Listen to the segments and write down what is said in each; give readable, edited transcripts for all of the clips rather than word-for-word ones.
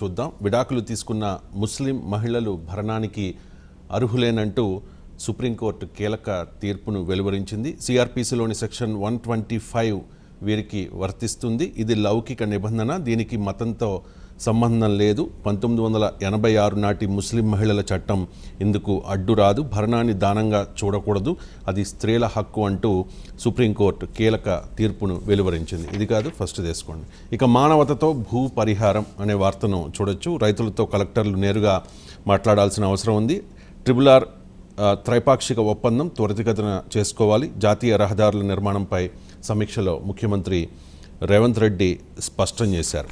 చూద్దాం. విడాకులు తీసుకున్న ముస్లిం మహిళలు భరణానికి అర్హులేనంటూ సుప్రీంకోర్టు కీలక తీర్పును వెలువరించింది. సిఆర్పిసిలోని సెక్షన్ 125 వీరికి వర్తిస్తుంది. ఇది లౌకిక నిబంధన, దీనికి మతంతో సంబంధం లేదు. 1986 నాటి ముస్లిం మహిళల చట్టం ఇందుకు అడ్డు రాదు. భరణాన్ని దానంగా చూడకూడదు, అది స్త్రీల హక్కు అంటూ సుప్రీంకోర్టు కీలక తీర్పును వెలువరించింది. ఇది కాదు, ఫస్ట్ తీసుకోండి. ఇక మానవతతో భూ పరిహారం అనే వార్తను చూడొచ్చు. రైతులతో కలెక్టర్లు నేరుగా మాట్లాడాల్సిన అవసరం ఉంది. RRR త్రైపాక్షిక ఒప్పందం త్వరితగతిన చేసుకోవాలి. జాతీయ రహదారుల నిర్మాణంపై సమీక్షలో ముఖ్యమంత్రి రేవంత్ రెడ్డి స్పష్టం చేశారు.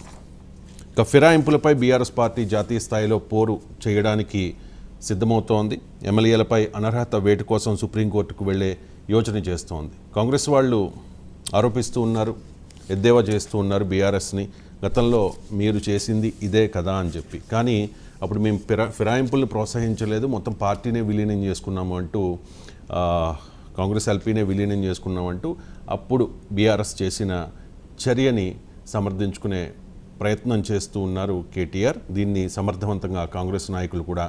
ఇక ఫిరాయింపులపై బీఆర్ఎస్ పార్టీ జాతీయ స్థాయిలో పోరు చేయడానికి సిద్ధమవుతోంది. ఎమ్మెల్యేలపై అనర్హత వేటు కోసం సుప్రీంకోర్టుకు వెళ్లే యోచన చేస్తోంది. కాంగ్రెస్ వాళ్ళు ఆరోపిస్తూ ఉన్నారు, ఎద్దేవా చేస్తూ ఉన్నారు బీఆర్ఎస్ని, గతంలో మీరు చేసింది ఇదే కదా అని చెప్పి. కానీ అప్పుడు మేము ఫిరాయింపులను ప్రోత్సహించలేదు, మొత్తం పార్టీనే విలీనం చేసుకున్నాము అంటూ, కాంగ్రెస్ ఎల్పీనే విలీనం చేసుకున్నామంటూ అప్పుడు బీఆర్ఎస్ చేసిన చర్యని సమర్థించుకునే ప్రయత్నం చేస్తూ ఉన్నారు కేటీఆర్. దీన్ని సమర్థవంతంగా కాంగ్రెస్ నాయకులు కూడా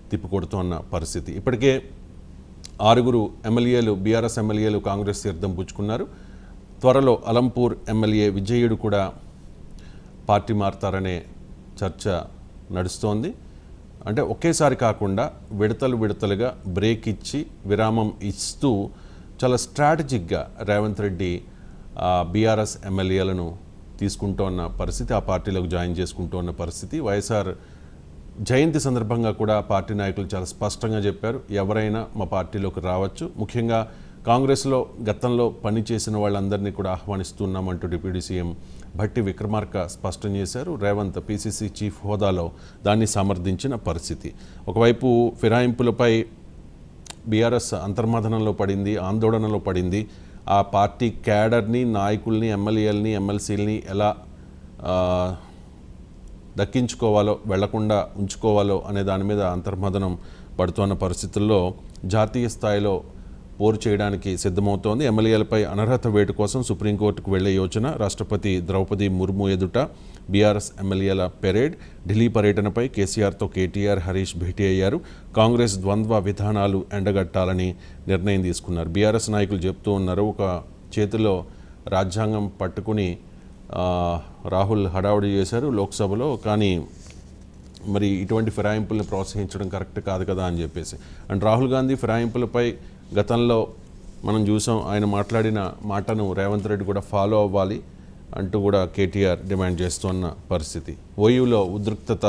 తిప్పికొడుతున్న పరిస్థితి. ఇప్పటికే 6 ఎమ్మెల్యేలు, బీఆర్ఎస్ ఎమ్మెల్యేలు కాంగ్రెస్ తీర్థం పుచ్చుకున్నారు. త్వరలో అలంపూర్ ఎమ్మెల్యే విజయుడు కూడా పార్టీ మారతారనే చర్చ నడుస్తోంది. అంటే ఒకేసారి కాకుండా విడతలుగా బ్రేక్ ఇచ్చి విరామం ఇస్తూ చాలా స్ట్రాటజిక్గా రేవంత్ రెడ్డి బీఆర్ఎస్ ఎమ్మెల్యేలను తీసుకుంటూ ఉన్న పరిస్థితి, ఆ పార్టీలోకి జాయిన్ చేసుకుంటూ ఉన్న పరిస్థితి. వైఎస్ఆర్ జయంతి సందర్భంగా కూడా పార్టీ నాయకులు చాలా స్పష్టంగా చెప్పారు, ఎవరైనా మా పార్టీలోకి రావచ్చు. ముఖ్యంగా కాంగ్రెస్లో గతంలో పనిచేసిన వాళ్ళందరినీ కూడా ఆహ్వానిస్తున్నామంటూ డిప్యూటీ సీఎం భట్టి విక్రమార్క స్పష్టం చేశారు. రేవంత్ పీసీసీ చీఫ్ హోదాలో దాన్ని సమర్థించిన పరిస్థితి. ఒకవైపు ఫిరాయింపులపై బీఆర్ఎస్ అంతర్మథనంలో పడింది, ఆందోళనలో పడింది. ఆ పార్టీ క్యాడర్ని, నాయకుల్ని, ఎమ్మెల్యేలని, ఎమ్మెల్సీలని ఎలా దక్కించుకోవాలో, వెళ్లకుండా ఉంచుకోవాలో అనే దాని మీద అంతర్మథనం పడుతున్న పరిస్థితుల్లో జాతీయ స్థాయిలో పోరు చేయడానికి సిద్ధమవుతోంది. ఎమ్మెల్యేలపై అనర్హత వేటు కోసం సుప్రీంకోర్టుకు వెళ్లే యోచన. రాష్ట్రపతి ద్రౌపది ముర్ము ఎదుట బీఆర్ఎస్ ఎమ్మెల్యేల పెరేడ్. ఢిల్లీ పర్యటనపై కేసీఆర్తో కేటీఆర్, హరీష్ భేటీ అయ్యారు. కాంగ్రెస్ ద్వంద్వ విధానాలు ఎండగట్టాలని నిర్ణయం తీసుకున్నారు. బీఆర్ఎస్ నాయకులు చెప్తూ ఉన్నారు, ఒక చేతిలో రాజ్యాంగం పట్టుకుని రాహుల్ హడావుడి చేశారు లోక్సభలో, కానీ మరి ఇటువంటి ఫిరాయింపుల్ని ప్రోత్సహించడం కరెక్ట్ కాదు కదా అని చెప్పేసి. అండ్ రాహుల్ గాంధీ ఫిరాయింపులపై గతంలో మనం చూసాం, ఆయన మాట్లాడిన మాటను రేవంత్ రెడ్డి కూడా ఫాలో అవ్వాలి అంటూ కూడా కేటీఆర్ డిమాండ్ చేస్తున్న పరిస్థితి. ఓయూలో ఉద్రిక్తత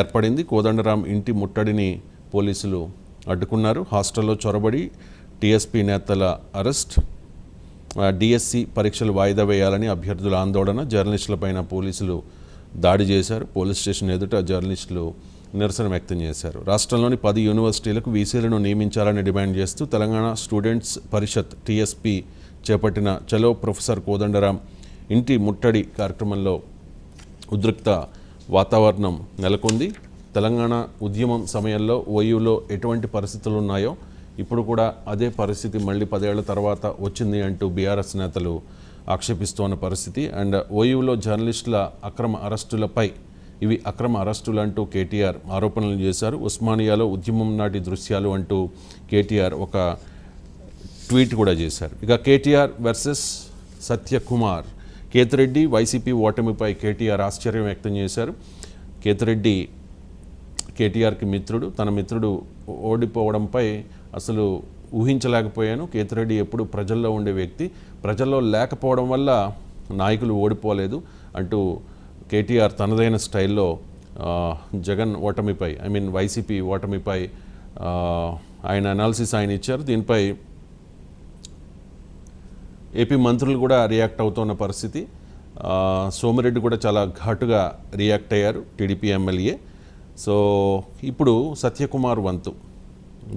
ఏర్పడింది. కోదండరాం ఇంటి ముట్టడిని పోలీసులు అడ్డుకున్నారు. హాస్టల్లో చొరబడి టీఎస్పీ నేతల అరెస్ట్. డిఎస్సి పరీక్షలు వాయిదా వేయాలని అభ్యర్థుల ఆందోళన. జర్నలిస్టులపైన పోలీసులు దాడి చేశారు. పోలీస్ స్టేషన్ ఎదుట జర్నలిస్టులు నిరసన వ్యక్తం చేశారు. రాష్ట్రంలోని 10 యూనివర్సిటీలకు వీసీలను నియమించాలని డిమాండ్ చేస్తూ తెలంగాణ స్టూడెంట్స్ పరిషత్ టీఎస్పీ చేపట్టిన చలో ప్రొఫెసర్ కోదండరాం ఇంటి ముట్టడి కార్యక్రమంలో ఉద్రిక్త వాతావరణం నెలకొంది. తెలంగాణ ఉద్యమం సమయంలో ఓయూలో ఎటువంటి పరిస్థితులు ఉన్నాయో ఇప్పుడు కూడా అదే పరిస్థితి మళ్ళీ 10 ఏళ్ల తర్వాత వచ్చింది అంటూ బీఆర్ఎస్ నేతలు ఆక్షేపిస్తున్న పరిస్థితి. అండ్ ఓయూలో జర్నలిస్టుల అక్రమ అరెస్టులపై ఇవి అక్రమ అరెస్టులు అంటూ కేటీఆర్ ఆరోపణలు చేశారు. ఉస్మానియాలో ఉద్యమం నాటి దృశ్యాలు అంటూ కేటీఆర్ ఒక ట్వీట్ కూడా చేశారు. ఇక కేటీఆర్ వర్సెస్ సత్యకుమార్. కేతిరెడ్డి వైసీపీ ఓటమిపై కేటీఆర్ ఆశ్చర్యం వ్యక్తం చేశారు. కేతిరెడ్డి కేటీఆర్కి మిత్రుడు, తన మిత్రుడు ఓడిపోవడంపై అసలు ఊహించలేకపోయాను. కేతిరెడ్డి ఎప్పుడు ప్రజల్లో ఉండే వ్యక్తి, ప్రజల్లో లేకపోవడం వల్ల నాయకులు ఓడిపోలేదు అంటూ కేటీఆర్ తనదైన స్టైల్లో జగన్ ఓటమిపై, వైసీపీ ఓటమిపై ఆయన అనాలిసిస్ ఆయన ఇచ్చారు. దీనిపై ఏపీ మంత్రులు కూడా రియాక్ట్ అవుతున్న పరిస్థితి. సోమిరెడ్డి కూడా చాలా ఘాటుగా రియాక్ట్ అయ్యారు, టీడీపీ ఎమ్మెల్యే. సో ఇప్పుడు సత్యకుమార్ వంతు,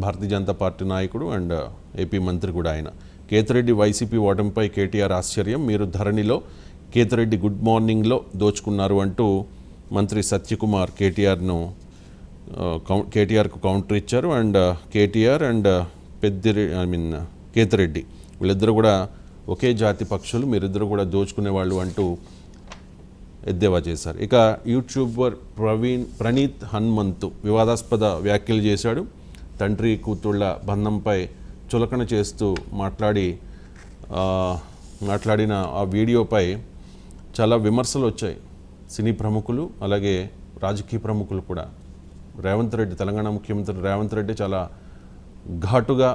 భారతీయ జనతా పార్టీ నాయకుడు అండ్ ఏపీ మంత్రి కూడా ఆయన. కేతిరెడ్డి వైసీపీ ఓటమిపై కేటీఆర్ ఆశ్చర్యం, మీరు ధరణిలో కేతిరెడ్డి గుడ్ మార్నింగ్లో దోచుకున్నారు అంటూ మంత్రి సత్యకుమార్ కేటీఆర్కు కౌంటర్ ఇచ్చారు. అండ్ కేటీఆర్ అండ్ కేతిరెడ్డి వీళ్ళిద్దరూ కూడా ఒకే జాతి పక్షులు, మీరిద్దరు కూడా దోచుకునేవాళ్ళు అంటూ ఎద్దేవా చేశారు. ఇక యూట్యూబర్ ప్రణీత్ హనుమంతు వివాదాస్పద వ్యాఖ్యలు చేశాడు. తండ్రి కూతుళ్ళ బంధంపై చులకన చేస్తూ మాట్లాడిన ఆ వీడియోపై చాలా విమర్శలు వచ్చాయి. సినీ ప్రముఖులు అలాగే రాజకీయ ప్రముఖులు కూడా. రేవంత్ రెడ్డి, తెలంగాణ ముఖ్యమంత్రి రేవంత్ రెడ్డి చాలా ఘాటుగా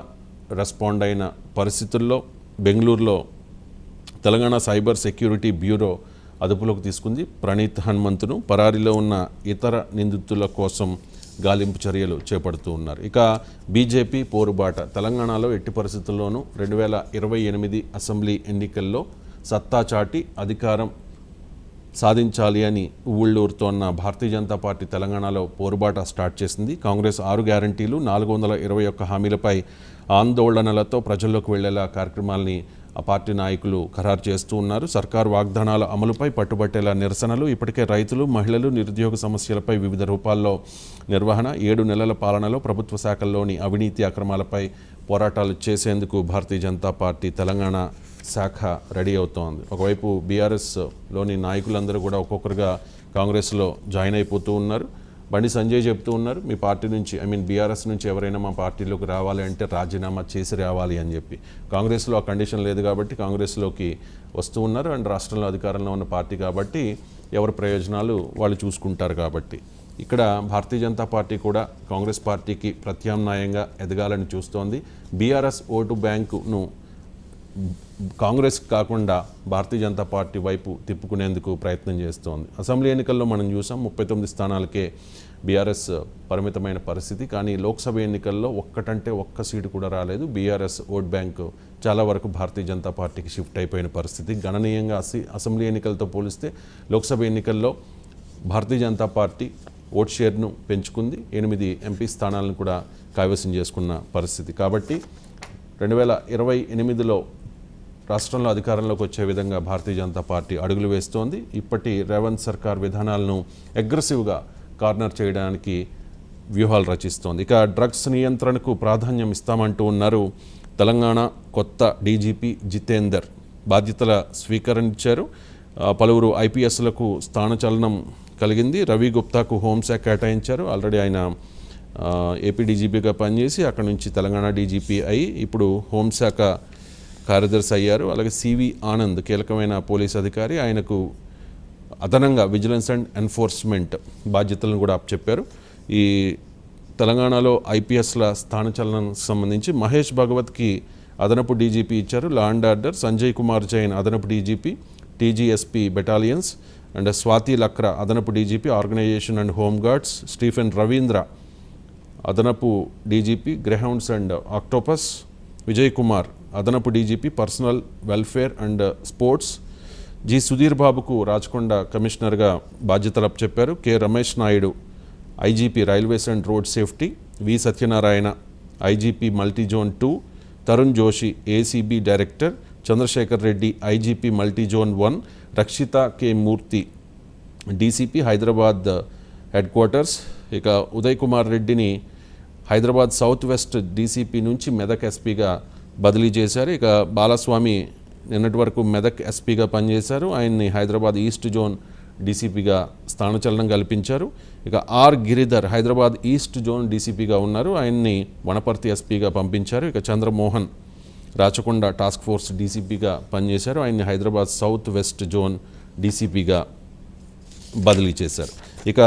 రెస్పాండ్ అయిన పరిస్థితుల్లో బెంగళూరులో తెలంగాణ సైబర్ సెక్యూరిటీ బ్యూరో అదుపులోకి తీసుకుంది ప్రణీత్ హనుమంతును. పరారీలో ఉన్న ఇతర నిందితుల కోసం గాలింపు చర్యలు చేపడుతూ ఉన్నారు. ఇక బీజేపీ పోరుబాట. తెలంగాణలో ఎట్టి పరిస్థితుల్లోనూ 2028 అసెంబ్లీ ఎన్నికల్లో సత్తా చాటి అధికారం సాధించాలి అని ఊళ్ళూరుతోన్న భారతీయ జనతా పార్టీ తెలంగాణలో పోరుబాట స్టార్ట్ చేసింది. కాంగ్రెస్ 6 గ్యారంటీలు 421 హామీలపై ఆందోళనలతో ప్రజల్లోకి వెళ్లేలా కార్యక్రమాల్ని ఆ పార్టీ నాయకులు ఖరారు చేస్తూ ఉన్నారు. సర్కారు వాగ్దానాల అమలుపై పట్టుబట్టేలా నిరసనలు. ఇప్పటికే రైతులు, మహిళలు, నిరుద్యోగ సమస్యలపై వివిధ రూపాల్లో నిర్వహణ. 7 నెలల పాలనలో ప్రభుత్వ శాఖల్లోని అవినీతి అక్రమాలపై పోరాటాలు చేసేందుకు భారతీయ జనతా పార్టీ తెలంగాణ శాఖ రెడీ అవుతోంది. ఒకవైపు బీఆర్ఎస్లోని నాయకులందరూ కూడా ఒక్కొక్కరుగా కాంగ్రెస్లో జాయిన్ అయిపోతూ ఉన్నారు. బండి సంజయ్ చెప్తూ ఉన్నారు, మీ పార్టీ నుంచి బీఆర్ఎస్ నుంచి ఎవరైనా మా పార్టీలోకి రావాలి అంటే రాజీనామా చేసి రావాలి అని చెప్పి. కాంగ్రెస్లో ఆ కండిషన్ లేదు కాబట్టి కాంగ్రెస్లోకి వస్తూ ఉన్నారు. అండ్ రాష్ట్రంలో అధికారంలో ఉన్న పార్టీ కాబట్టి ఎవరి ప్రయోజనాలు వాళ్ళు చూసుకుంటారు కాబట్టి. ఇక్కడ భారతీయ జనతా పార్టీ కూడా కాంగ్రెస్ పార్టీకి ప్రత్యామ్నాయంగా ఎదగాలని చూస్తోంది. బీఆర్ఎస్ ఓటు బ్యాంకును కాంగ్రెస్ కాకుండా భారతీయ జనతా పార్టీ వైపు తిప్పుకునేందుకు ప్రయత్నం చేస్తోంది. అసెంబ్లీ ఎన్నికల్లో మనం చూసాం 39 స్థానాలకే బీఆర్ఎస్ పరిమితమైన పరిస్థితి. కానీ లోక్సభ ఎన్నికల్లో ఒక్క సీటు కూడా రాలేదు. బీఆర్ఎస్ ఓట్ బ్యాంకు చాలా వరకు భారతీయ జనతా పార్టీకి షిఫ్ట్ అయిపోయిన పరిస్థితి. గణనీయంగా అసెంబ్లీ ఎన్నికలతో పోలిస్తే లోక్సభ ఎన్నికల్లో Bharatiya Janata party vote షేర్ను పెంచుకుంది. 8 MP స్థానాలను కూడా కైవసం చేసుకున్న పరిస్థితి. కాబట్టి 2028లో రాష్ట్రంలో అధికారంలోకి వచ్చే విధంగా భారతీయ జనతా పార్టీ అడుగులు వేస్తోంది. ఇప్పటి రేవంత్ సర్కార్ విధానాలను అగ్రెసివ్గా కార్నర్ చేయడానికి వ్యూహాలు రచిస్తోంది. ఇక డ్రగ్స్ నియంత్రణకు ప్రాధాన్యం ఇస్తామంటూ ఉన్నారు తెలంగాణ కొత్త డీజీపీ జితేందర్. బాధ్యతల స్వీకరించారు. పలువురు ఐపీఎస్లకు స్థానచలనం కలిగింది. రవి గుప్తాకు హోంశాఖ కేటాయించారు. ఆల్రెడీ ఆయన ఏపీ డీజీపీగా పనిచేసి అక్కడి నుంచి తెలంగాణ డీజీపీ అయి ఇప్పుడు హోంశాఖ కార్యదర్శి అయ్యారు. అలాగే సివి ఆనంద్ కీలకమైన పోలీస్ అధికారి, ఆయనకు అదనంగా విజిలెన్స్ అండ్ ఎన్ఫోర్స్మెంట్ బాధ్యతలను కూడా అప్పచెప్పారు. ఈ తెలంగాణలో ఐపీఎస్ల స్థానచలనం సంబంధించి మహేష్ భగవత్కి అదనపు డీజీపీ ఇచ్చారు. Law and order. Sanjay Kumar Jain అదనపు DGP TGSP battalions. And Swathi Lakra అదనపు DGP organisation and home guards. Stephen Ravindra అదనపు DGP greyhounds and octopus. Vijay Kumar అదనపు DGP personnel welfare and sports. G Sudheer బాబుకు రాచకొండ కమిషనర్గా బాధ్యతలు అప్పచెప్పారు. K Ramesh Naidu IGP railways and road safety. V Satyanarayana IGP multizone 2. Tarun Joshi ACB director. Chandrasekhar Reddy IGP multizone 1. Rakshitha K Murthy DCP Hyderabad head quarters. ఇక ఉదయ్ కుమార్ రెడ్డిని Hyderabad south west DCP నుంచి మెదక్ ఎస్పీగా బదిలీ చేశారు. ఇక బాలస్వామి నిన్నటి వరకు మెదక్ ఎస్పీగా పనిచేశారు. ఆయన్ని హైదరాబాద్ ఈస్ట్ జోన్ డీసీపీగా స్థానచలనం కల్పించారు. ఇక R Giridhar Hyderabad east zone డీసీపీగా ఉన్నారు. ఆయన్ని వనపర్తి ఎస్పీగా పంపించారు. ఇక చంద్రమోహన్ రాచకొండ టాస్క్ ఫోర్స్ డీసీపీగా పనిచేశారు. ఆయన్ని హైదరాబాద్ సౌత్ వెస్ట్ జోన్ డీసీపీగా బదిలీ చేశారు. ఇక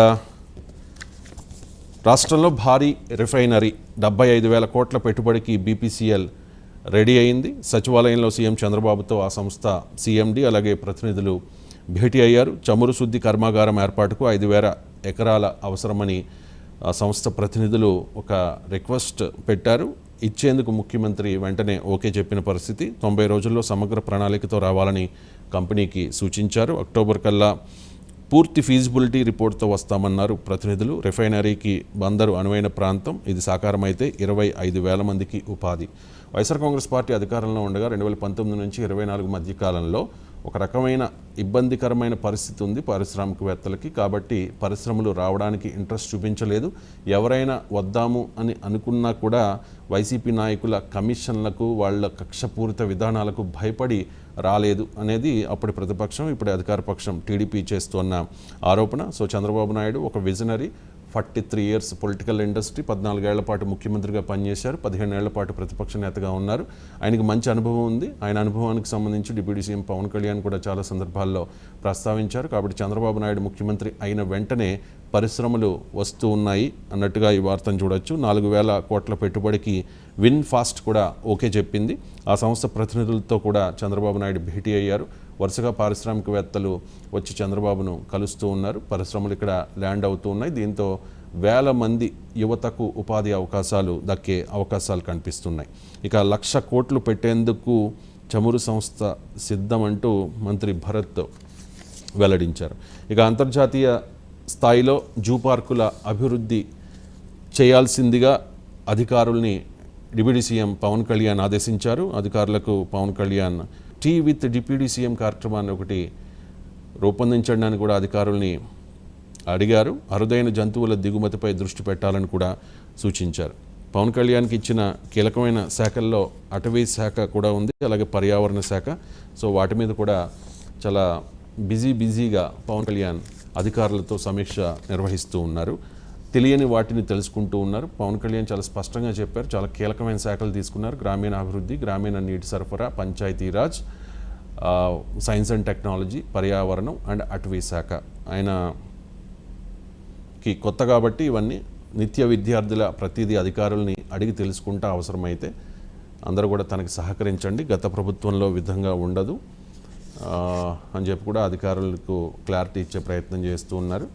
రాష్ట్రంలో భారీ రిఫైనరీ 75,000 కోట్ల పెట్టుబడికి బీపీసీఎల్ రెడీ అయింది. సచివాలయంలో సీఎం చంద్రబాబుతో ఆ సంస్థ సీఎండీ అలాగే ప్రతినిధులు భేటీ అయ్యారు. చమురు శుద్ధి కర్మాగారం ఏర్పాటుకు 5,000 ఎకరాల అవసరమని ఆ సంస్థ ప్రతినిధులు ఒక రిక్వెస్ట్ పెట్టారు. ఇచ్చేందుకు ముఖ్యమంత్రి వెంటనే ఓకే చెప్పిన పరిస్థితి. 90 రోజుల్లో సమగ్ర ప్రణాళికతో రావాలని కంపెనీకి సూచించారు. అక్టోబర్ కల్లా పూర్తి ఫీజిబిలిటీ రిపోర్ట్తో వస్తామన్నారు ప్రతినిధులు. రిఫైనరీకి బందరు అనువైన ప్రాంతం. ఇది సాకారమైతే 25,000 మందికి ఉపాధి. వైఎస్ఆర్ కాంగ్రెస్ పార్టీ అధికారంలో ఉండగా 2019 నుంచి 24 మధ్య కాలంలో ఒక రకమైన ఇబ్బందికరమైన పరిస్థితి ఉంది పారిశ్రామికవేత్తలకి. కాబట్టి పరిశ్రమలు రావడానికి ఇంట్రెస్ట్ చూపించలేదు. ఎవరైనా వద్దాము అని అనుకున్నా కూడా వైసీపీ నాయకుల కమిషన్లకు, వాళ్ళ కక్షపూరిత విధానాలకు భయపడి రాలేదు అనేది అప్పటి ప్రతిపక్షం, ఇప్పుడు అధికార పక్షం టీడీపీ చేస్తున్న ఆరోపణ. సో చంద్రబాబు నాయుడు ఒక విజనరీ, 43 ఇయర్స్ పొలిటికల్ ఇండస్ట్రీ, 14 ఏళ్ల పాటు ముఖ్యమంత్రిగా పనిచేశారు, 15 ఏళ్ల పాటు ప్రతిపక్ష నేతగా ఉన్నారు. ఆయనకి మంచి అనుభవం ఉంది. ఆయన అనుభవానికి సంబంధించి డిప్యూటీ సీఎం పవన్ కళ్యాణ్ కూడా చాలా సందర్భాల్లో ప్రస్తావించారు. కాబట్టి చంద్రబాబు నాయుడు ముఖ్యమంత్రి అయిన వెంటనే పరిశ్రమలు వస్తూ ఉన్నాయి అన్నట్టుగా ఈ వార్తను చూడొచ్చు. 4,000 కోట్ల పెట్టుబడికి విన్ ఫాస్ట్ కూడా ఓకే చెప్పింది. ఆ సంస్థ ప్రతినిధులతో కూడా చంద్రబాబు నాయుడు భేటీ అయ్యారు. వరుసగా పారిశ్రామికవేత్తలు వచ్చి చంద్రబాబును కలుస్తూ ఉన్నారు. పరిశ్రమలు ఇక్కడ ల్యాండ్ అవుతూ ఉన్నాయి. దీంతో వేల మంది యువతకు ఉపాధి అవకాశాలు దక్కే అవకాశాలు కనిపిస్తున్నాయి. ఇక 1,00,000 కోట్లు పెట్టేందుకు చమురు సంస్థ సిద్ధమంటూ మంత్రి భరత్ వెల్లడించారు. ఇక అంతర్జాతీయ స్థాయిలో జూ పార్కుల అభివృద్ధి చేయాల్సిందిగా అధికారుల్ని డిప్యూటీ సీఎం పవన్ కళ్యాణ్ ఆదేశించారు. అధికారులకు Pawan Kalyan tea with deputy CM కార్యక్రమాన్ని ఒకటి రూపొందించడానికి కూడా అధికారుల్ని అడిగారు. అరుదైన జంతువుల దిగుమతిపై దృష్టి పెట్టాలని కూడా సూచించారు. పవన్ కళ్యాణ్కి ఇచ్చిన కీలకమైన శాఖల్లో అటవీ శాఖ కూడా ఉంది, అలాగే పర్యావరణ శాఖ. సో వాటి మీద కూడా చాలా బిజీగా పవన్ కళ్యాణ్ అధికారులతో సమీక్ష నిర్వహిస్తూ ఉన్నారు. తెలియని వాటిని తెలుసుకుంటూ ఉన్నారు. పవన్ కళ్యాణ్ చాలా స్పష్టంగా చెప్పారు. చాలా కీలకమైన శాఖలు తీసుకున్నారు. గ్రామీణ అభివృద్ధి, గ్రామీణ నీటి సరఫరా, పంచాయతీరాజ్, సైన్స్ అండ్ టెక్నాలజీ, పర్యావరణం అండ్ అటవీ శాఖ. ఆయనకి కొత్త కాబట్టి ఇవన్నీ నిత్య విద్యార్థుల ప్రతిదీ అధికారుల్ని అడిగి తెలుసుకుంటా అవసరమైతే అందరూ కూడా తనకి సహకరించండి, గత ప్రభుత్వంలో విధంగా ఉండదు అని చెప్పి కూడా అధికారులకు క్లారిటీ ఇచ్చే ప్రయత్నం చేస్తూ ఉన్నారు.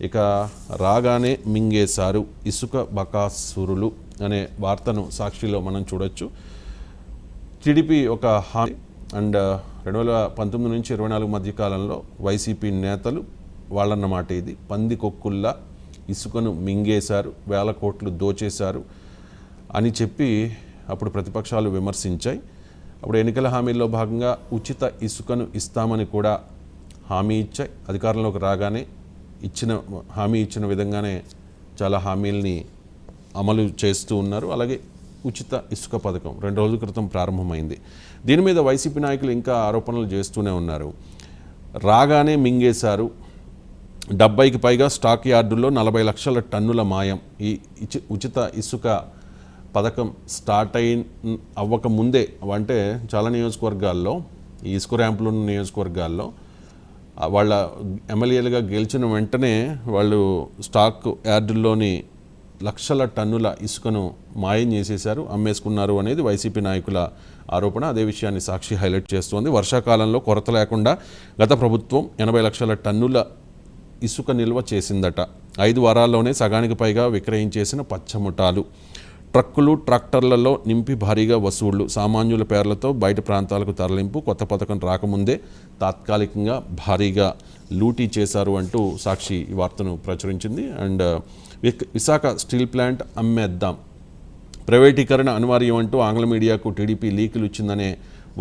ఇక రాగానే మింగేశారు ఇసుక బకాసురులు అనే వార్తను సాక్షిలో మనం చూడొచ్చు. టీడీపీ ఒక హామీ అండ్ 2019 నుంచి 24 మధ్య కాలంలో వైసీపీ నేతలు వాళ్ళన్నమాట ఇది, పందికొక్కుల్లా ఇసుకను మింగేశారు, 1,000 కోట్లు దోచేశారు అని చెప్పి అప్పుడు ప్రతిపక్షాలు విమర్శించాయి. అప్పుడు ఎన్నికల హామీల్లో భాగంగా ఉచిత ఇసుకను ఇస్తామని కూడా హామీ ఇచ్చాయి. అధికారంలోకి రాగానే హామీ ఇచ్చిన విధంగానే చాలా హామీల్ని అమలు చేస్తూ ఉన్నారు. అలాగే ఉచిత ఇసుక పథకం 2 రోజుల క్రితం ప్రారంభమైంది. దీని మీద వైసీపీ నాయకులు ఇంకా ఆరోపణలు చేస్తూనే ఉన్నారు. రాగానే మింగేశారు, 70కి పైగా స్టాక్ యార్డుల్లో 40 లక్షల టన్నుల మాయం. ఈ ఉచిత ఇసుక పథకం స్టార్ట్ అవ్వక ముందే, అంటే చాలా నియోజకవర్గాల్లో, ఈ ఇసుక ర్యాంపులు ఉన్న నియోజకవర్గాల్లో వాళ్ళ ఎమ్మెల్యేలుగా గెలిచిన వెంటనే వాళ్ళు స్టాక్ యార్డుల్లోని లక్షల టన్నుల ఇసుకను మాయం చేసేశారు, అమ్మేసుకున్నారు అనేది వైసీపీ నాయకుల ఆరోపణ. అదే విషయాన్ని సాక్షి హైలైట్ చేస్తోంది. వర్షాకాలంలో కొరత లేకుండా గత ప్రభుత్వం 80 లక్షల టన్నుల ఇసుక నిల్వ చేసిందట. 5 వారాల్లోనే సగానికి పైగా విక్రయించేసిన పచ్చముఠాలు. ట్రక్కులు, ట్రాక్టర్లలో నింపి భారీగా వసూళ్లు, సామాన్యుల పేర్లతో బయట ప్రాంతాలకు తరలింపు. కొత్త పథకం రాకముందే తాత్కాలికంగా భారీగా లూటీ చేశారు అంటూ సాక్షి ఈ వార్తను ప్రచురించింది. అండ్ విశాఖ స్టీల్ ప్లాంట్ అమ్మేద్దాం, ప్రైవేటీకరణ అనివార్యం అంటూ ఆంగ్ల మీడియాకు టీడీపీ లీకులు ఇచ్చిందనే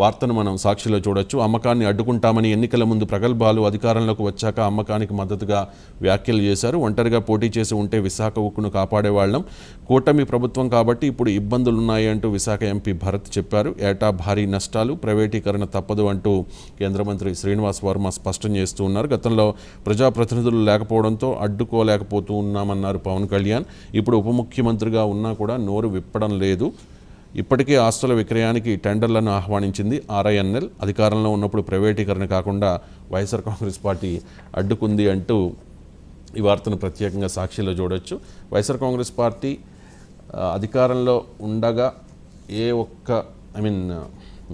వార్తను మనం సాక్షిలో చూడొచ్చు. అమ్మకాన్ని అడ్డుకుంటామని ఎన్నికల ముందు ప్రగల్భాలు, అధికారంలోకి వచ్చాక అమ్మకానికి మద్దతుగా వ్యాఖ్యలు చేశారు. ఒంటరిగా పోటీ చేసి ఉంటే విశాఖ ఉక్కును కాపాడేవాళ్ళం, కూటమి ప్రభుత్వం కాబట్టి ఇప్పుడు ఇబ్బందులున్నాయి అంటూ విశాఖ ఎంపీ భరత్ చెప్పారు. ఏటా భారీ నష్టాలు, ప్రైవేటీకరణ తప్పదు అంటూ కేంద్ర మంత్రి శ్రీనివాస్ వర్మ స్పష్టం చేస్తూ ఉన్నారు. గతంలో ప్రజాప్రతినిధులు లేకపోవడంతో అడ్డుకోలేకపోతూ ఉన్నామన్నారు పవన్ కళ్యాణ్. ఇప్పుడు ఉప ముఖ్యమంత్రిగా ఉన్నా కూడా నోరు విప్పడం లేదు. ఇప్పటికే ఆస్తుల విక్రయానికి టెండర్లను ఆహ్వానించింది RINL. అధికారంలో ఉన్నప్పుడు ప్రైవేటీకరణ కాకుండా వైఎస్ఆర్ కాంగ్రెస్ పార్టీ అడ్డుకుంది అంటూ ఈ వార్తను ప్రత్యేకంగా సాక్షిలో చూడొచ్చు. వైఎస్ఆర్ కాంగ్రెస్ పార్టీ అధికారంలో ఉండగా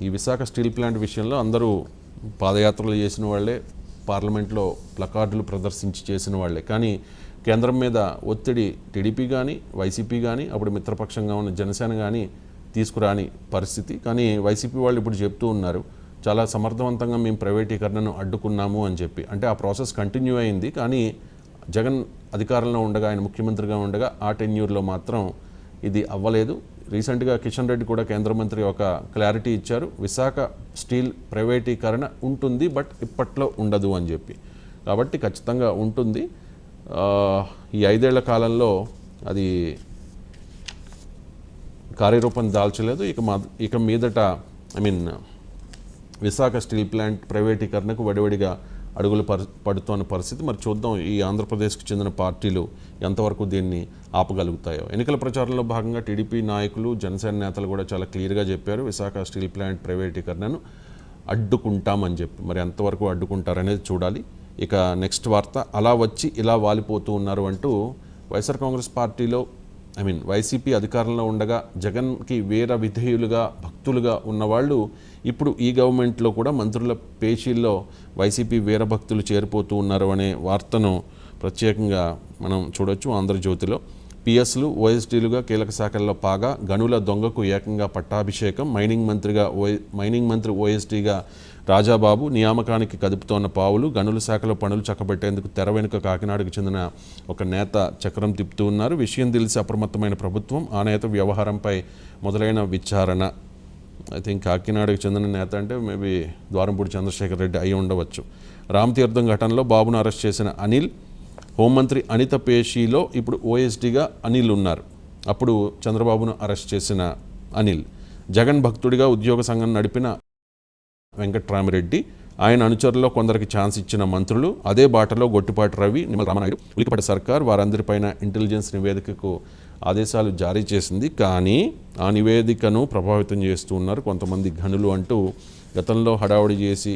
ఈ విశాఖ స్టీల్ ప్లాంట్ విషయంలో అందరూ పాదయాత్రలు చేసిన వాళ్ళే, పార్లమెంట్లో ప్లకార్డులు ప్రదర్శించి చేసిన వాళ్ళే. కానీ కేంద్రం మీద ఒత్తిడి టీడీపీ కానీ, వైసీపీ కానీ, అప్పుడు మిత్రపక్షంగా ఉన్న జనసేన కానీ తీసుకురాని పరిస్థితి. కానీ వైసీపీ వాళ్ళు ఇప్పుడు చెప్తూ ఉన్నారు చాలా సమర్థవంతంగా మేము ప్రైవేటీకరణను అడ్డుకున్నాము అని చెప్పి. అంటే ఆ ప్రాసెస్ కంటిన్యూ అయింది. కానీ జగన్ అధికారంలో ఉండగా, ఆయన ముఖ్యమంత్రిగా ఉండగా ఆ టెన్యూర్లో మాత్రం ఇది అవ్వలేదు. రీసెంట్గా కిషన్ రెడ్డి కూడా కేంద్ర మంత్రి ఒక క్లారిటీ ఇచ్చారు, విశాఖ స్టీల్ ప్రైవేటీకరణ ఉంటుంది బట్ ఇప్పట్లో ఉండదు అని చెప్పి. కాబట్టి ఖచ్చితంగా ఉంటుంది. ఈ 5 ఏళ్ల కాలంలో అది కార్యరూపం దాల్చలేదు. ఇక మీదట విశాఖ స్టీల్ ప్లాంట్ ప్రైవేటీకరణకు వడివడిగా అడుగులు పడుతున్న పరిస్థితి. మరి చూద్దాం ఈ ఆంధ్రప్రదేశ్కు చెందిన పార్టీలు ఎంతవరకు దీన్ని ఆపగలుగుతాయో. ఎన్నికల ప్రచారంలో భాగంగా టీడీపీ నాయకులు, జనసేన నేతలు కూడా చాలా క్లియర్గా చెప్పారు, విశాఖ స్టీల్ ప్లాంట్ ప్రైవేటీకరణను అడ్డుకుంటామని చెప్పి. మరి ఎంతవరకు అడ్డుకుంటారనేది చూడాలి. ఇక నెక్స్ట్ వార్త, అలా వచ్చి ఇలా వాలిపోతూ ఉన్నారు అంటూ వైఎస్ఆర్ కాంగ్రెస్ పార్టీలో వైసీపీ అధికారంలో ఉండగా జగన్కి వీర విధేయులుగా భక్తులుగా ఉన్నవాళ్ళు ఇప్పుడు ఈ గవర్నమెంట్లో కూడా మంత్రుల పేచీల్లో వైసీపీ వీరభక్తులు చేరిపోతూ ఉన్నారు అనే వార్తను ప్రత్యేకంగా మనం చూడొచ్చు. ఆంధ్రజ్యోతిలో పిఎస్లు ఓఎస్డీలుగా కీలక శాఖల్లో పాగా, గనుల దొంగకు ఏకంగా పట్టాభిషేకం, మైనింగ్ మంత్రి ఓఎస్డీగా రాజాబాబు, నియామకానికి కదుపుతోన్న పావులు, గనుల శాఖలో పనులు చక్కబెట్టేందుకు తెర వెనుక కాకినాడకు చెందిన ఒక నేత చక్రం తిప్పుతూ ఉన్నారు. విషయం తెలిసి అప్రమత్తమైన ప్రభుత్వం, ఆ నేత వ్యవహారంపై మొదలైన విచారణ. ఐ థింక్ కాకినాడకు చెందిన నేత అంటే మేబీ ద్వారంపూడి చంద్రశేఖర్ రెడ్డి అయి ఉండవచ్చు. రామతీర్థం ఘటనలో బాబును అరెస్ట్ చేసిన అనిల్, హోంమంత్రి అనిత పేషీలో ఇప్పుడు ఓఎస్డీగా అనిల్ ఉన్నారు. అప్పుడు చంద్రబాబును అరెస్ట్ చేసిన అనిల్, జగన్ భక్తుడిగా ఉద్యోగ సంఘం నడిపిన వెంకట్రామిరెడ్డి, ఆయన అనుచరుల్లో కొందరికి ఛాన్స్ ఇచ్చిన మంత్రులు, అదే బాటలో గొట్టిపాటి రవి, నిమ్మల రామనాయుడు, ఉలికిపాటి సర్కార్ వారందరిపైన ఇంటెలిజెన్స్ నివేదికకు ఆదేశాలు జారీ చేసింది. కానీ ఆ నివేదికను ప్రభావితం చేస్తూ ఉన్నారు కొంతమంది ఘనులు అంటూ గతంలో హడావుడి చేసి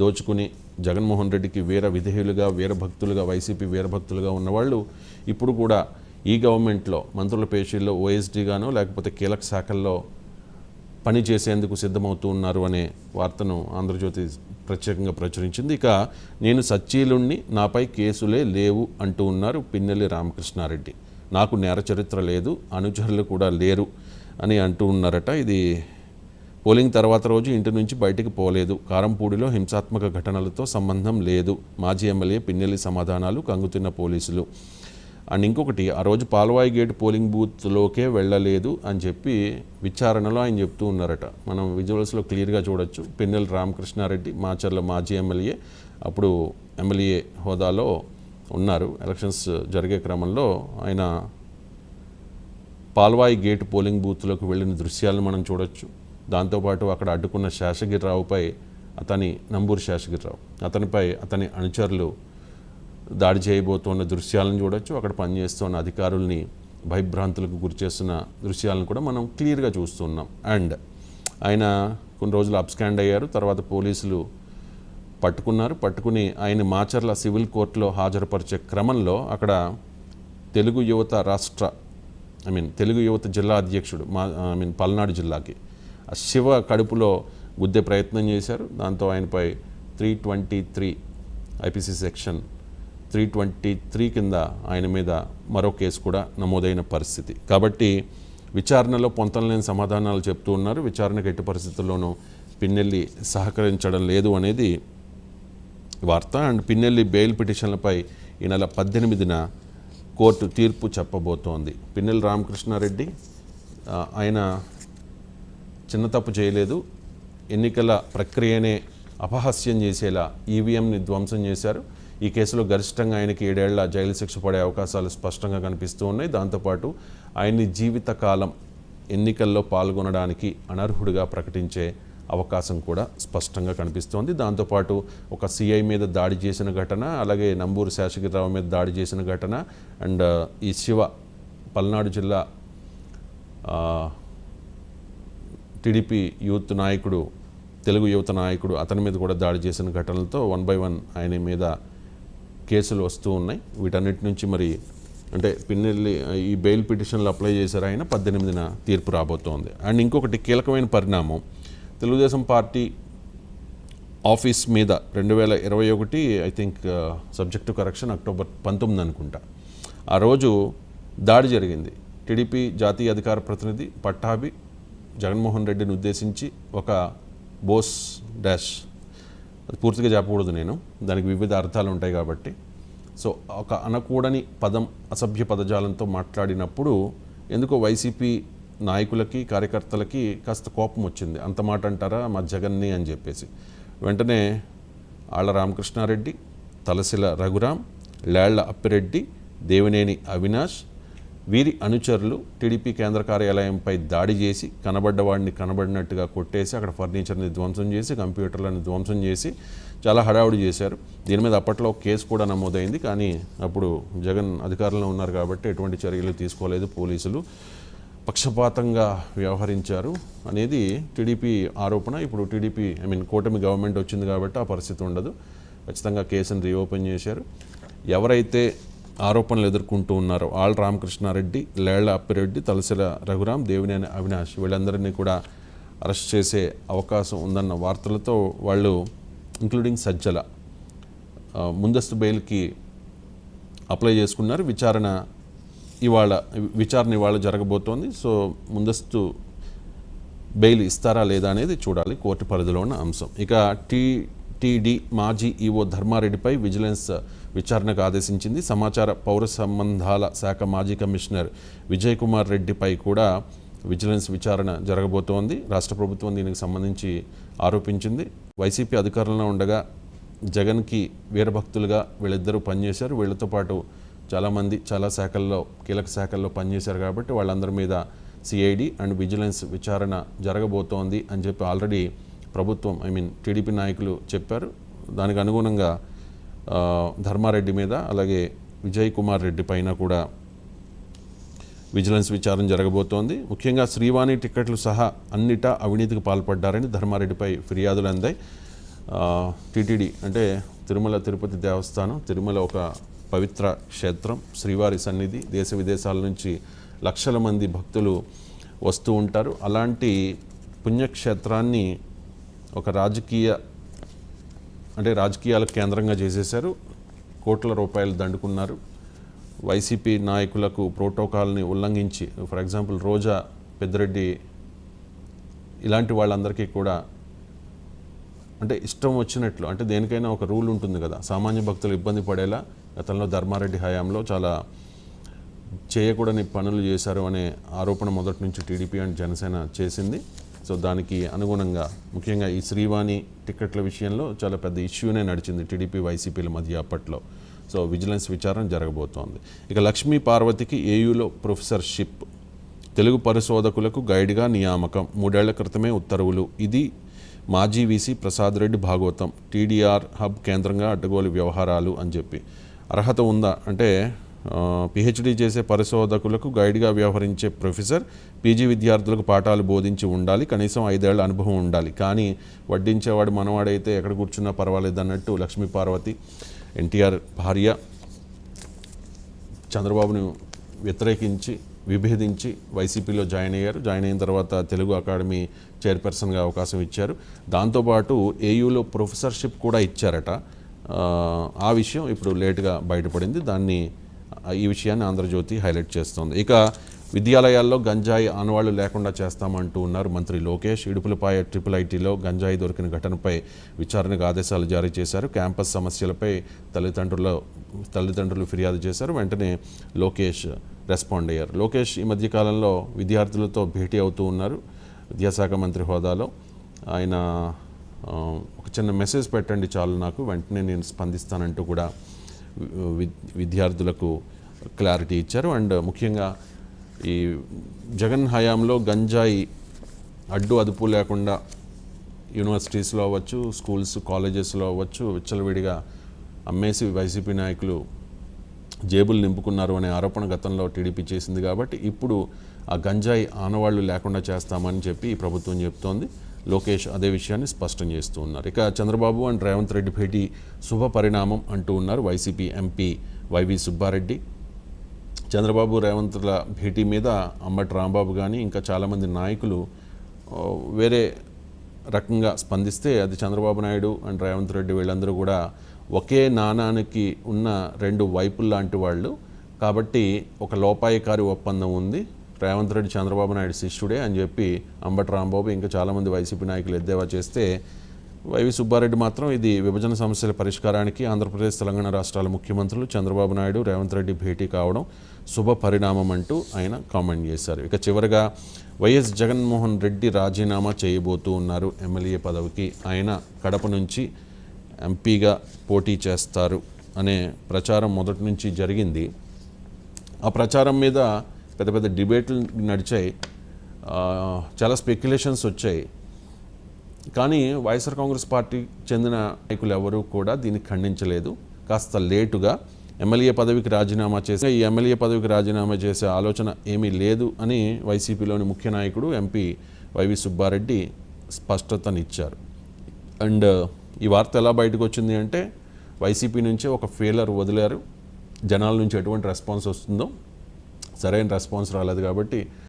దోచుకుని జగన్మోహన్ రెడ్డికి వీర విధేయులుగా, వీరభక్తులుగా, వైసీపీ వీరభక్తులుగా ఉన్నవాళ్ళు ఇప్పుడు కూడా ఈ గవర్నమెంట్లో మంత్రుల పేషీల్లో ఓఎస్డీగానో లేకపోతే కీలక శాఖల్లో పని చేసేందుకు సిద్ధమవుతూ ఉన్నారు అనే వార్తను ఆంధ్రజ్యోతి ప్రత్యేకంగా ప్రచురించింది. ఇక నేను సచ్చీలుణ్ణి, నాపై కేసులే లేవు అంటూ ఉన్నారు పిన్నెల్లి రామకృష్ణారెడ్డి. నాకు నేర చరిత్ర లేదు, అనుచరులు కూడా లేరు అని అంటూ ఉన్నారట. ఇది పోలింగ్ తర్వాత రోజు ఇంటి నుంచి బయటికి పోలేదు, కారంపూడిలో హింసాత్మక ఘటనలతో సంబంధం లేదు, మాజీ ఎమ్మెల్యే పిన్నెల్లి సమాధానాలు, కంగుతిన్న పోలీసులు. అండ్ ఇంకొకటి, ఆ రోజు పాల్వాయి గేట్ పోలింగ్ బూత్లోకే వెళ్ళలేదు అని చెప్పి విచారణలో ఆయన చెప్తూ ఉన్నారట. మనం విజువల్స్లో క్లియర్గా చూడొచ్చు. పిన్నెల్లి రామకృష్ణారెడ్డి మాచర్ల మాజీ ఎమ్మెల్యే, అప్పుడు ఎమ్మెల్యే హోదాలో ఉన్నారు. ఎలక్షన్స్ జరిగే క్రమంలో ఆయన పాల్వాయి గేట్ పోలింగ్ బూత్లోకి వెళ్ళిన దృశ్యాలను మనం చూడొచ్చు. దాంతోపాటు అక్కడ అడ్డుకున్న శేషగిరిరావుపై నంబూరు శేషగిరిరావు, అతనిపై అతని అనుచరులు దాడి చేయబోతున్న దృశ్యాలను చూడొచ్చు. అక్కడ పనిచేస్తున్న అధికారుల్ని భయభ్రాంతులకు గురిచేస్తున్న దృశ్యాలను కూడా మనం క్లియర్గా చూస్తున్నాం. అండ్ ఆయన కొన్ని రోజులు అబ్స్కాండ్ అయ్యారు. తర్వాత పోలీసులు పట్టుకుని ఆయన మాచర్ల సివిల్ కోర్టులో హాజరుపరిచే క్రమంలో అక్కడ తెలుగు యువత జిల్లా అధ్యక్షుడు పల్నాడు జిల్లాకి శివ కడుపులో గుద్దే ప్రయత్నం చేశారు. దాంతో ఆయనపై 323 ఐపీసీ సెక్షన్ 323 కింద ఆయన మీద మరో కేసు కూడా నమోదైన పరిస్థితి. కాబట్టి విచారణలో పొంతనలేని సమాధానాలు చెప్తూ ఉన్నారు. విచారణకు ఎట్టి పరిస్థితుల్లోనూ పిన్నెల్లి సహకరించడం లేదు అనేది వార్త. అండ్ పిన్నెల్లి బెయిల్ పిటిషన్లపై ఈ నెల 18న కోర్టు తీర్పు చెప్పబోతోంది. పిన్నెల్లి రామకృష్ణారెడ్డి ఆయన చిన్న తప్పు చేయలేదు, ఎన్నికల ప్రక్రియనే అపహాస్యం చేసేలా ఈవీఎంని ధ్వంసం చేశారు. ఈ కేసులో గరిష్టంగా ఆయనకి 7 ఏళ్ల జైలు శిక్ష పడే అవకాశాలు స్పష్టంగా కనిపిస్తూ ఉన్నాయి. దాంతోపాటు ఆయన్ని జీవితకాలం ఎన్నికల్లో పాల్గొనడానికి అనర్హుడిగా ప్రకటించే అవకాశం కూడా స్పష్టంగా కనిపిస్తోంది. దాంతోపాటు ఒక సిఐ మీద దాడి చేసిన ఘటన, అలాగే నంబూరు శేషగిరిరావు మీద దాడి చేసిన ఘటన, అండ్ ఈ శివ పల్నాడు జిల్లా టీడీపీ తెలుగు యువత నాయకుడు అతని మీద కూడా దాడి చేసిన ఘటనలతో 1 by 1 ఆయన మీద కేసులు వస్తూ ఉన్నాయి. వీటన్నిటి నుంచి మరి అంటే పిన్నెల్లి ఈ బెయిల్ పిటిషన్లు అప్లై చేశారు. ఆయన 18న తీర్పు రాబోతోంది. అండ్ ఇంకొకటి కీలకమైన పరిణామం, తెలుగుదేశం పార్టీ ఆఫీస్ మీద 2021 I think subject to correction October 19 అనుకుంటా, ఆ రోజు దాడి జరిగింది. టీడీపీ జాతీయ అధికార ప్రతినిధి పట్టాభి జగన్మోహన్ రెడ్డిని ఉద్దేశించి ఒక బోస్ డాష్, అది పూర్తిగా చెప్పకూడదు నేను, దానికి వివిధ అర్థాలు ఉంటాయి కాబట్టి, సో ఒక అనకూడని పదం, అసభ్య పదజాలంతో మాట్లాడినప్పుడు ఎందుకో వైసీపీ నాయకులకి కార్యకర్తలకి కాస్త కోపం వచ్చింది. అంత మాట అంటారా మా జగన్ని అని చెప్పేసి. వెంటనే ఆళ్ల రామకృష్ణారెడ్డి, తలసిల రఘురాం, లేళ్ల అప్పిరెడ్డి, దేవినేని అవినాష్ వీరి అనుచరులు టీడీపీ కేంద్ర కార్యాలయంపై దాడి చేసి కనబడ్డవాడిని కనబడినట్టుగా కొట్టేసి అక్కడ ఫర్నిచర్ని ధ్వంసం చేసి కంప్యూటర్లను ధ్వంసం చేసి చాలా హడావుడి చేశారు. దీని మీద అప్పట్లో కేసు కూడా నమోదైంది. కానీ అప్పుడు జగన్ అధికారంలో ఉన్నారు కాబట్టి ఎటువంటి చర్యలు తీసుకోలేదు. పోలీసులు పక్షపాతంగా వ్యవహరించారు అనేది టీడీపీ ఆరోపణ. ఇప్పుడు టీడీపీ కూటమి గవర్నమెంట్ వచ్చింది కాబట్టి ఆ పరిస్థితి ఉండదు. ఖచ్చితంగా కేసును రీఓపెన్ చేశారు. ఎవరైతే ఆరోపణలు ఎదుర్కొంటూ ఉన్నారో ఆళ్ల రామకృష్ణారెడ్డి, లేళ్ల అప్పిరెడ్డి, తలసిల రఘురాం, దేవినేని అవినాష్ వీళ్ళందరినీ కూడా అరెస్ట్ చేసే అవకాశం ఉందన్న వార్తలతో వాళ్ళు ఇంక్లూడింగ్ సజ్జల ముందస్తు బెయిల్కి అప్లై చేసుకున్నారు. విచారణ ఇవాళ జరగబోతోంది. సో ముందస్తు బెయిల్ ఇస్తారా లేదా అనేది చూడాలి, కోర్టు పరిధిలో ఉన్న అంశం. ఇక టీటీడీ మాజీ ఈవో ధర్మారెడ్డిపై విజిలెన్స్ విచారణకు ఆదేశించింది. సమాచార పౌర సంబంధాల శాఖ మాజీ కమిషనర్ విజయ్ కుమార్ రెడ్డిపై కూడా విజిలెన్స్ విచారణ జరగబోతోంది. రాష్ట్ర ప్రభుత్వం దీనికి సంబంధించి ఆరోపించింది. వైసీపీ అధికారంలో ఉండగా జగన్కి వీరభక్తులుగా వీళ్ళిద్దరూ పనిచేశారు. వీళ్ళతో పాటు చాలామంది చాలా శాఖల్లో కీలక శాఖల్లో పనిచేశారు కాబట్టి వాళ్ళందరి మీద సిఐడి అండ్ విజిలెన్స్ విచారణ జరగబోతోంది అని చెప్పి ఆల్రెడీ ప్రభుత్వం టీడీపీ నాయకులు చెప్పారు. దానికి అనుగుణంగా ధర్మారెడ్డి మీద అలాగే విజయ్ కుమార్ రెడ్డి పైన కూడా విజిలెన్స్ విచారణ జరగబోతోంది. ముఖ్యంగా శ్రీవాణి టిక్కెట్లు సహా అన్నిటా అవినీతికి పాల్పడ్డారని ధర్మారెడ్డిపై ఫిర్యాదులు అందాయి. టీటీడీ అంటే తిరుమల తిరుపతి దేవస్థానం, తిరుమల ఒక పవిత్ర క్షేత్రం, శ్రీవారి సన్నిధి, దేశ విదేశాల నుంచి లక్షల మంది భక్తులు వస్తూ ఉంటారు. అలాంటి పుణ్యక్షేత్రాన్ని ఒక రాజకీయాలకు కేంద్రంగా చేసేశారు. కోట్ల రూపాయలు దండుకున్నారు. వైసీపీ నాయకులకు ప్రోటోకాల్ని ఉల్లంఘించి, ఫర్ ఎగ్జాంపుల్ రోజా, పెద్దిరెడ్డి ఇలాంటి వాళ్ళందరికీ కూడా ఇష్టం వచ్చినట్లు దేనికైనా ఒక రూల్ ఉంటుంది కదా, సామాన్య భక్తులు ఇబ్బంది పడేలా గతంలో ధర్మారెడ్డి హయాంలో చాలా చేయకూడని పనులు చేశారు అనే ఆరోపణ మొదటి నుంచి టీడీపీ అండ్ జనసేన చేసింది. సో దానికి అనుగుణంగా ముఖ్యంగా ఈ శ్రీవాణి టిక్కెట్ల విషయంలో చాలా పెద్ద ఇష్యూనే నడిచింది టీడీపీ వైసీపీల మధ్య అప్పట్లో. సో విజిలెన్స్ విచారణ జరగబోతోంది. ఇక లక్ష్మీ పార్వతికి ఏయూలో ప్రొఫెసర్షిప్, తెలుగు పరిశోధకులకు గైడ్గా నియామకం, 3 ఏళ్ల క్రితమే ఉత్తర్వులు. ఇది మాజీ VC Prasad Reddy Bhagavatam. TDR hub కేంద్రంగా అడ్డగోలు వ్యవహారాలు అని చెప్పి అర్హత ఉందా పిహెచ్డీ చేసే పరిశోధకులకు గైడ్గా వ్యవహరించే ప్రొఫెసర్, పీజీ విద్యార్థులకు పాఠాలు బోధించి ఉండాలి, కనీసం 5 ఏళ్ల అనుభవం ఉండాలి. కానీ వడ్డించేవాడు మనవాడైతే ఎక్కడ కూర్చున్నా పర్వాలేదు అన్నట్టు లక్ష్మీ పార్వతి, ఎన్టీఆర్ భార్య, చంద్రబాబును వ్యతిరేకించి విభేదించి వైసీపీలో జాయిన్ అయ్యారు. జాయిన్ అయిన తర్వాత తెలుగు అకాడమీ చైర్పర్సన్గా అవకాశం ఇచ్చారు. దాంతోపాటు ఏయూలో ప్రొఫెసర్షిప్ కూడా ఇచ్చారట. ఆ విషయం ఇప్పుడు లేటుగా బయటపడింది. ఈ విషయాన్ని ఆంధ్రజ్యోతి హైలైట్ చేస్తోంది. ఇక విద్యాలయాల్లో గంజాయి ఆనవాళ్లు లేకుండా చేస్తామంటూ ఉన్నారు మంత్రి లోకేష్. ఇడుపులపాయ ట్రిపుల్ ఐటీలో గంజాయి దొరికిన ఘటనపై విచారణకు ఆదేశాలు జారీ చేశారు. క్యాంపస్ సమస్యలపై తల్లిదండ్రులు ఫిర్యాదు చేశారు. వెంటనే లోకేష్ రెస్పాండ్ అయ్యారు. లోకేష్ ఈ మధ్యకాలంలో విద్యార్థులతో భేటీ అవుతూ ఉన్నారు. విద్యాశాఖ మంత్రి హోదాలో ఆయన ఒక చిన్న మెసేజ్ పెట్టండి చాలు నాకు, వెంటనే నేను స్పందిస్తానంటూ కూడా విద్యార్థులకు క్లారిటీ ఇచ్చారు. అండ్ ముఖ్యంగా ఈ జగన్ హయాంలో గంజాయి అదుపు లేకుండా యూనివర్సిటీస్లో అవ్వచ్చు, స్కూల్స్ కాలేజెస్లో అవ్వచ్చు విచ్చలవిడిగా అమ్మేసి వైసీపీ నాయకులు జేబులు నింపుకున్నారు అనే ఆరోపణ గతంలో టీడీపీ చేసింది. కాబట్టి ఇప్పుడు ఆ గంజాయి ఆనవాళ్లు లేకుండా చేస్తామని చెప్పి ఈ ప్రభుత్వం చెప్తోంది. లోకేష్ అదే విషయాన్ని స్పష్టం చేస్తూ ఉన్నారు. ఇక చంద్రబాబు అండ్ రేవంత్ రెడ్డి భేటీ శుభ పరిణామం అంటూ ఉన్నారు వైసీపీ ఎంపీ వైవి సుబ్బారెడ్డి. చంద్రబాబు రేవంత్ల భేటీ మీద అంబటి రాంబాబు కానీ ఇంకా చాలామంది నాయకులు వేరే రకంగా స్పందిస్తే అది చంద్రబాబు నాయుడు అండ్ రేవంత్ రెడ్డి వీళ్ళందరూ కూడా ఒకే నాణానికి ఉన్న 2 వైపులు లాంటి వాళ్ళు. కాబట్టి ఒక లోపాయకారి ఒప్పందం ఉంది, రేవంత్ రెడ్డి చంద్రబాబు నాయుడు శిష్యుడే అని చెప్పి అంబటి రాంబాబు ఇంకా చాలామంది వైసీపీ నాయకులు ఎద్దేవా చేస్తే వైవి సుబ్బారెడ్డి మాత్రం ఇది విభజన సమస్యల పరిష్కారానికి ఆంధ్రప్రదేశ్ తెలంగాణ రాష్ట్రాల ముఖ్యమంత్రులు చంద్రబాబు నాయుడు రేవంత్ రెడ్డి భేటీ కావడం శుభ పరిణామం అంటూ ఆయన కామెంట్ చేశారు. ఇక చివరగా వైఎస్ జగన్మోహన్ రెడ్డి రాజీనామా చేయబోతూ ఉన్నారు ఎమ్మెల్యే పదవికి. ఆయన కడప నుంచి ఎంపీగా పోటీ చేస్తారు అనే ప్రచారం మొదటి నుంచి జరిగింది. ఆ ప్రచారం మీద పెద్ద పెద్ద డిబేట్లు నడిచాయి, చాలా స్పెక్యులేషన్స్ వచ్చాయి. కానీ వైఎస్ఆర్ కాంగ్రెస్ పార్టీకి చెందిన నాయకులు ఎవరూ కూడా దీన్ని ఖండించలేదు. కాస్త లేటుగా ఎమ్మెల్యే పదవికి రాజీనామా చేసి ఈ ఎమ్మెల్యే పదవికి రాజీనామా చేసే ఆలోచన ఏమీ లేదు అని వైసీపీలోని ముఖ్య నాయకుడు ఎంపీ వైవి సుబ్బారెడ్డి స్పష్టతనిచ్చారు. అండ్ ఈ వార్త ఎలా బయటకు వచ్చింది అంటే వైసీపీ నుంచే ఒక ఫెయిలర్ వదిలారు. జనాల నుంచి ఎటువంటి రెస్పాన్స్ వస్తుందో సరైన రెస్పాన్స్ రాలేదు కాబట్టి